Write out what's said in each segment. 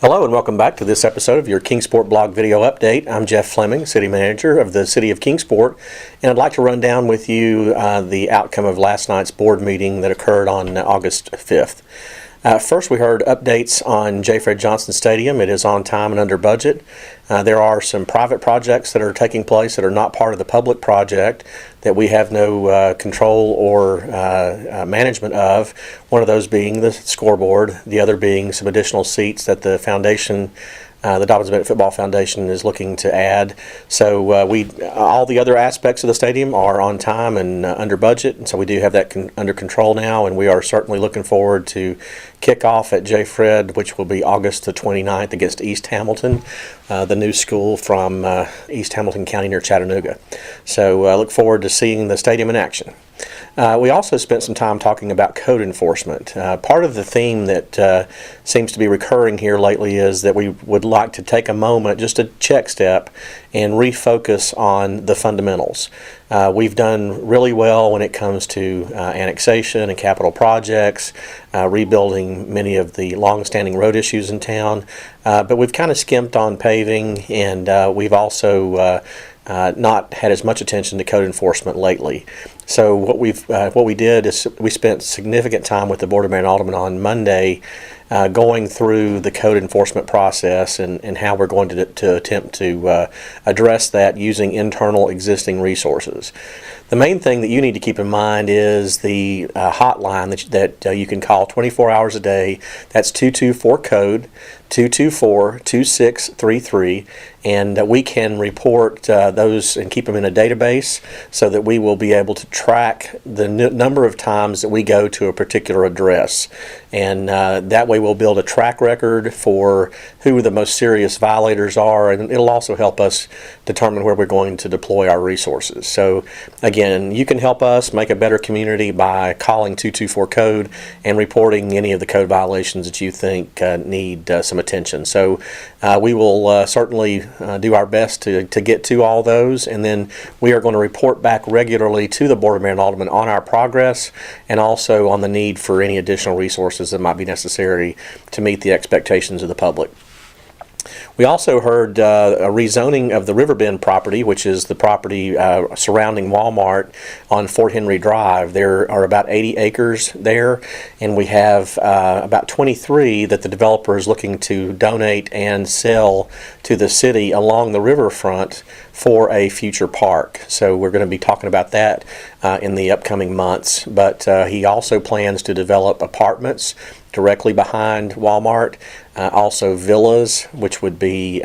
Hello and welcome back to this episode of your Kingsport Blog video update. I'm Jeff Fleming, City Manager of the City of Kingsport, and I'd like to run down with you the outcome of last night's board meeting that occurred on August 5th. First, we heard updates on J. Fred Johnson Stadium. It is on time and under budget. There are some private projects that are taking place that are not part of the public project that we have no control or management of. One of those being the scoreboard, the other being some additional seats that the foundation, the Dobbins Bennett Football Foundation, is looking to add. So all the other aspects of the stadium are on time and under budget, and so we do have that under control now, and we are certainly looking forward to kickoff at J. Fred, which will be August the 29th against East Hamilton, the new school from East Hamilton County near Chattanooga. So I look forward to seeing the stadium in action. We also spent some time talking about code enforcement. Part of the theme that seems to be recurring here lately is that we would like to take a moment, just a check step, and refocus on the fundamentals. We've done really well when it comes to annexation and capital projects, rebuilding many of the long-standing road issues in town, but we've kind of skimped on paving, and we've also not had as much attention to code enforcement lately. So what we did is we spent significant time with the Board of Mayor and Aldermen on Monday going through the code enforcement process and how we're going to attempt to address that using internal existing resources. The main thing that you need to keep in mind is the hotline that you can call 24 hours a day. That's 224-CODE, 224-2633, and we can report those and keep them in a database so that we will be able to track the number of times that we go to a particular address. And that way we'll build a track record for who the most serious violators are, and it'll also help us determine where we're going to deploy our resources. So again, you can help us make a better community by calling 224-CODE and reporting any of the code violations that you think need some attention. So we will certainly do our best to get to all those, and then we are going to report back regularly to the Board of Mayor and Aldermen on our progress and also on the need for any additional resources that might be necessary to meet the expectations of the public. We also heard a rezoning of the Riverbend property, which is the property surrounding Walmart on Fort Henry Drive. There are about 80 acres there, and we have about 23 that the developer is looking to donate and sell to the city along the riverfront for a future park. So we're going to be talking about that in the upcoming months. But he also plans to develop apartments directly behind Walmart, also villas, which would be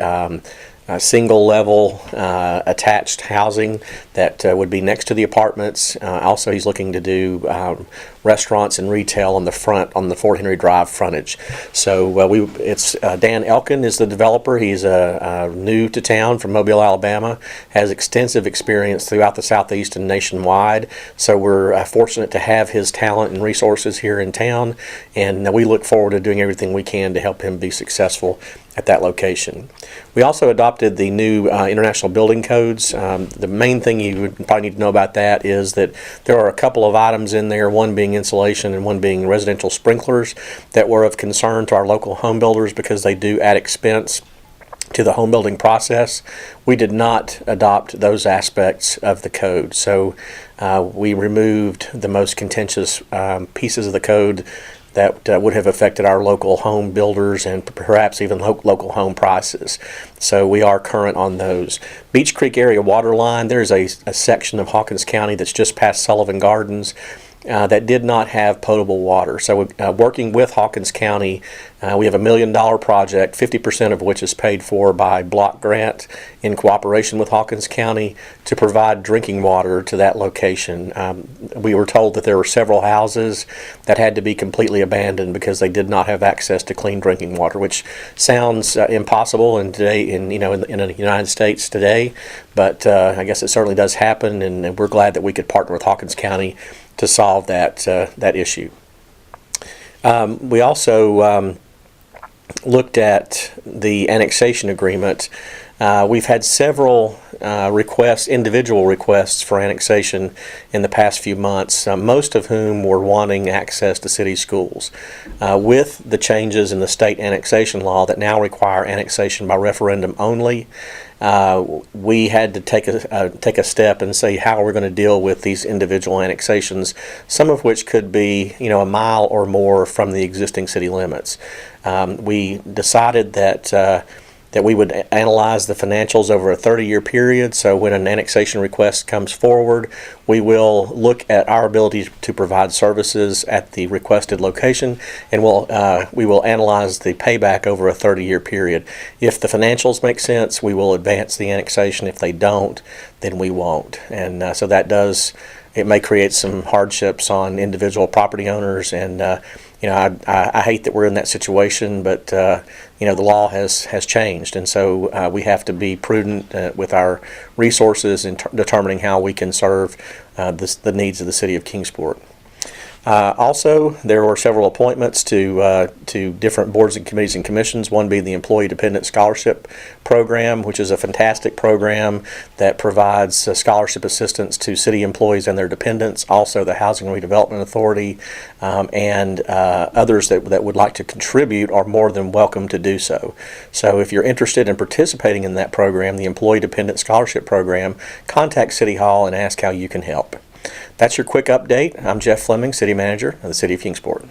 single level attached housing that would be next to the apartments. Also, he's looking to do restaurants and retail on the front, on the Fort Henry Drive frontage. So it's Dan Elkin is the developer. He's new to town from Mobile, Alabama, has extensive experience throughout the Southeast and nationwide. So we're fortunate to have his talent and resources here in town, and we look forward to doing everything we can to help him be successful at that location. We also adopted the new international building codes. The main thing you would probably need to know about that is that there are a couple of items in there, one being insulation and one being residential sprinklers, that were of concern to our local home builders because they do add expense to the home building process. We did not adopt those aspects of the code, so we removed the most contentious pieces of the code that would have affected our local home builders and perhaps even local home prices. So we are current on those. Beach Creek area water line, there's a section of Hawkins County that's just past Sullivan Gardens that did not have potable water. So working with Hawkins County, we have $1 million project, 50% of which is paid for by block grant in cooperation with Hawkins County to provide drinking water to that location. We were told that there were several houses that had to be completely abandoned because they did not have access to clean drinking water, which sounds impossible in the United States today, but I guess it certainly does happen, and we're glad that we could partner with Hawkins County to solve that issue. We also looked at the annexation agreement. We've had several individual requests for annexation in the past few months, most of whom were wanting access to city schools. With the changes in the state annexation law that now require annexation by referendum only, we had to take a step and say how we're going to deal with these individual annexations, some of which could be a mile or more from the existing city limits. We decided that we would analyze the financials over a 30-year period. So when an annexation request comes forward, we will look at our ability to provide services at the requested location, and we will analyze the payback over a 30-year period. If the financials make sense, we will advance the annexation. If they don't, then we won't. And so it may create some hardships on individual property owners, and I hate that we're in that situation, but the law has changed, and so we have to be prudent with our resources in determining how we can serve the needs of the city of Kingsport. Also, there were several appointments to different boards and committees and commissions, one being the Employee Dependent Scholarship Program, which is a fantastic program that provides scholarship assistance to city employees and their dependents, also the Housing and Redevelopment Authority, and others that would like to contribute are more than welcome to do so. So if you're interested in participating in that program, the Employee Dependent Scholarship Program, contact City Hall and ask how you can help. That's your quick update. I'm Jeff Fleming, City Manager of the City of Kingsport.